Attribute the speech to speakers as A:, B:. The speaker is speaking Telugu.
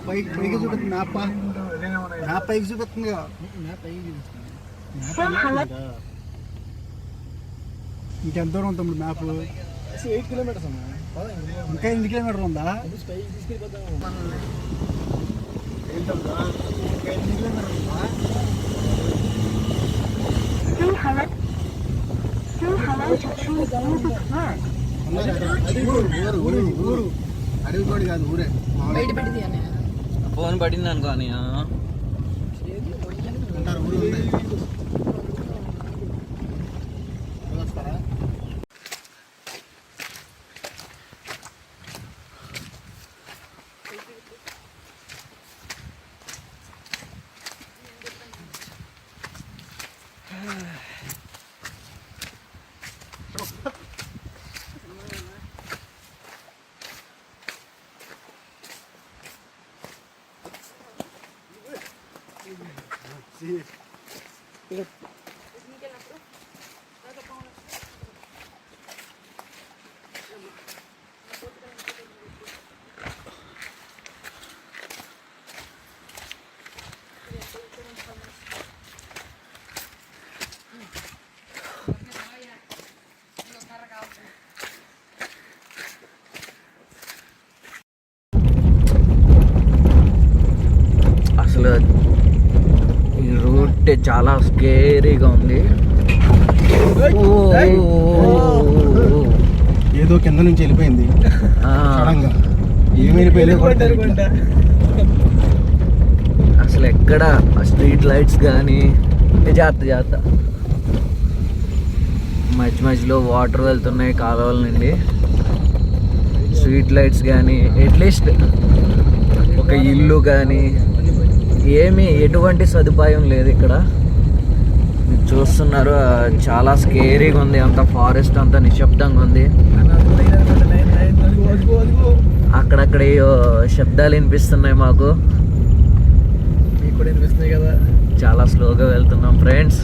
A: పైకి చూపిస్తుంది నా పైకి చూపిస్తుంది ఇంకెంత దూరం ఉంది తమ్ముడు మ్యాప్? 8 కిలోమీటర్స్ అమ్మా. ఇంకా 8 కిలోమీటర్లు ఉందా? అడవి కూడా కాదు, ఊరే.
B: ఫోన్ పడింది అనుకో అని
A: అంటారు ఊరు ఉంది.
B: అసలు ఈ రూట్ చాలా స్కేరీగా ఉంది.
A: ఏదో కింద నుంచి వెళ్ళిపోయింది. ఏమి వెళ్ళిపోయింది
B: అసలు ఎక్కడ స్ట్రీట్ లైట్స్ కానీ జాగ్రత్త మధ్యలో వాటర్ వెళ్తున్నాయి కాలువల నుండి. స్ట్రీట్ లైట్స్ కానీ అట్లీస్ట్ ఒక ఇల్లు కానీ ఏమీ ఎటువంటి సదుపాయం లేదు ఇక్కడ. మీరు చూస్తున్నారు, చాలా స్కేరీగా ఉంది. అంత ఫారెస్ట్ అంతా నిశ్శబ్దంగా ఉంది. అక్కడక్కడ శబ్దాలు వినిపిస్తున్నాయి మాకు.
A: మీకు కూడా వినిపిస్తున్నాయి కదా.
B: చాలా స్లోగా వెళ్తున్నాం ఫ్రెండ్స్.